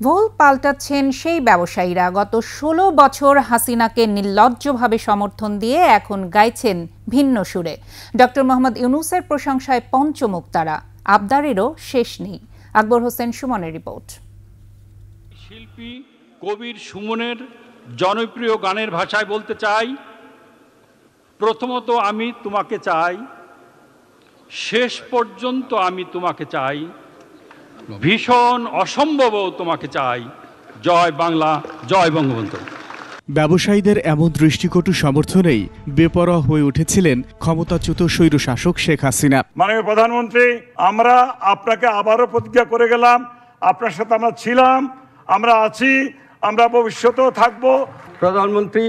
ভুল পাল্টাচ্ছেন সেই ব্যবসায়ীরা। গত ১৬ বছর হাসিনাকে নির্লজ্জভাবে সমর্থন দিয়ে এখন গাইছেন ভিন্ন সুরে। ডক্টর মোহাম্মদ ইউনূসের প্রশংসায় পঞ্চমুখ তারা, আবদারেরও শেষ নেই। আকবর হোসেন সুমনের রিপোর্ট। শিল্পী কবির সুমনের জনপ্রিয় গানের ভাষায় বলতে চাই, প্রথমত আমি তোমাকে চাই, শেষ পর্যন্ত আমি তোমাকে চাই, ভীষণ অসম্ভবও তোমাকে চাই। জয় বাংলা, জয় বঙ্গবন্ধু। ব্যবসায়ীদের এমন দৃষ্টিকটু সমর্থনেই বেপরোয়া হয়ে উঠেছিলেন ক্ষমতাচ্যুত স্বৈরশাসক শেখ হাসিনা। মাননীয় প্রধানমন্ত্রী, আমরা আপনাকে আবারও প্রতিজ্ঞা করে গেলাম, আপনার সাথে আমরা ছিলাম, আমরা আছি, আমরা ভবিষ্যতেও থাকব। প্রধানমন্ত্রী,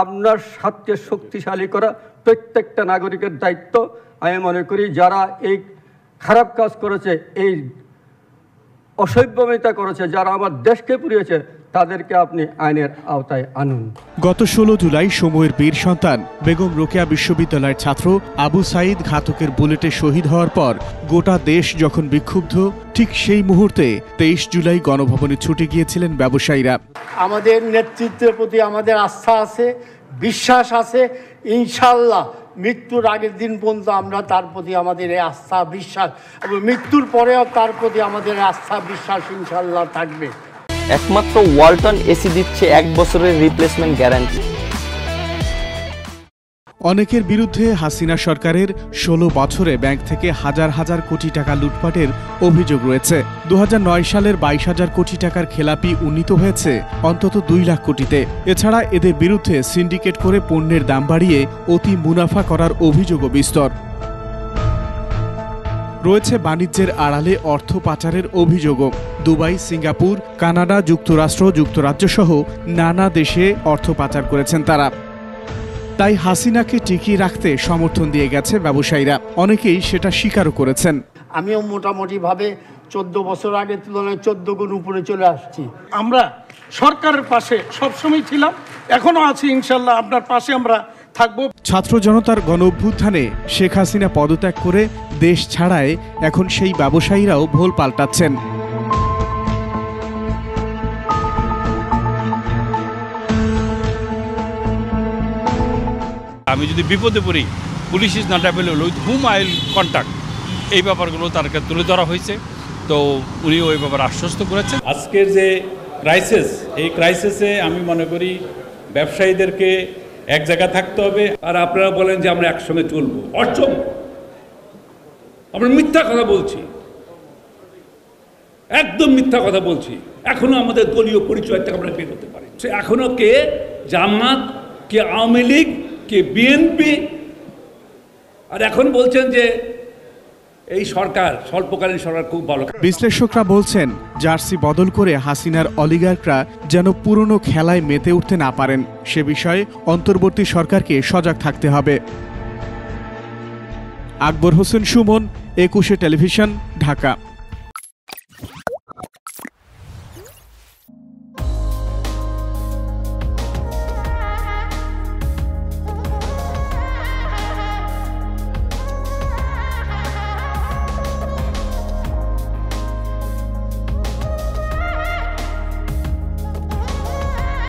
আপনার সাথে শক্তিশালী করা প্রত্যেকটা নাগরিকের দায়িত্ব। আমি মনে করি যারা এই খারাপ কাজ করেছে, এই অসভ্যমিতা করেছে, যারা আমার দেশকে পুড়িয়েছে, তাদেরকে আপনি আইনের আওতায় আনুন। গত ১৬ জুলাই সময়ের বীর সন্তান বেগম রোকেয়া বিশ্ববিদ্যালয়ের ছাত্র আবু সাঈদ ঘাতকের বুলেটে শহীদ হওয়ার পর গোটা দেশ যখন বিক্ষুব্ধ, ঠিক সেই মুহূর্তে ২৩ জুলাই গণভবনে ছুটে গিয়েছিলেন ব্যবসায়ীরা। আমাদের নেতৃত্বের প্রতি আমাদের আস্থা আছে, বিশ্বাস আছে। ইনশাল্লাহ মৃত্যুর আগের দিন পর্যন্ত আমরা তার প্রতি আমাদের এই আস্থা বিশ্বাস, এবং মৃত্যুর পরেও তার প্রতি আমাদের আস্থা বিশ্বাস ইনশাল্লাহ থাকবে। একমাত্র ওয়ালটন এসি দিচ্ছে ১ বছরের রিপ্লেসমেন্ট গ্যারান্টি। অনেকের বিরুদ্ধে হাসিনা সরকারের ১৬ বছরে ব্যাংক থেকে হাজার হাজার কোটি টাকা লুটপাটের অভিযোগ রয়েছে। ২০০৯ সালের ২২,০০০ কোটি টাকার খেলাপি উন্নীত হয়েছে অন্তত ২ লাখ কোটিতে। এছাড়া এদের বিরুদ্ধে সিন্ডিকেট করে পণ্যের দাম বাড়িয়ে অতি মুনাফা করার অভিযোগও বিস্তর রয়েছে। বাণিজ্যের আড়ালে অর্থ পাচারের অভিযোগও। দুবাই, সিঙ্গাপুর, কানাডা, যুক্তরাষ্ট্র, যুক্তরাজ্য সহ নানা দেশে অর্থ পাচার করেছেন তারা। তাই হাসিনাকে টিকিয়ে রাখতে সমর্থন দিয়ে গেছে ব্যবসায়ীরা। অনেকেই সেটা স্বীকারও করেছেন। আমিও মোটামুটিভাবে ১৪ বছর আগের তুলনায় ১৪ গুণ উপরে চলে আসছি। আমরা সরকারের পাশে সবসময় ছিলাম, এখনো আছি, ইনশাল্লাহ আপনার পাশে আমরা থাকবো। ছাত্র জনতার গণ অভ্যুত্থানে শেখ হাসিনা পদত্যাগ করে দেশ ছাড়ায় এখন সেই ব্যবসায়ীরাও ভোল পাল্টাচ্ছেন। আমি যদি বিপদে পড়ি, police is not available, with hmm I will contact, এই ব্যাপারগুলো তার কাছে তুলে ধরা হয়েছে। তো উনিও ওই ব্যাপারে আশ্বস্ত করেছেন। আজকের যে ক্রাইসিস, এই ক্রাইসিসে আমি মনে করি ব্যবসায়ীদেরকে এক জায়গায় থাকতে হবে। আর আপনারা বলেন যে আমরা একসঙ্গে চলবো, অসম্ভব। আমরা মিথ্যা কথা বলছি, একদম মিথ্যা কথা বলছি। এখনো আমাদের দলীয় পরিচয় থেকে আমরা বের হতে পারি। এখনো কে জামাত, কে আওয়ামী লীগ, কে বিএনপি, আর এখন বলছেন যে এই সরকার স্বল্পকালীন সরকার খুব ভালো। বিশ্লেষকরা বলছেন জার্সি বদল করে হাসিনার অলিগার্করা যেন পুরনো খেলায় মেতে উঠতে না পারেন, সে বিষয়ে অন্তর্বর্তী সরকারকে সজাগ থাকতে হবে। আকবর হোসেন সুমন, ২১ টেলিভিশন, ঢাকা।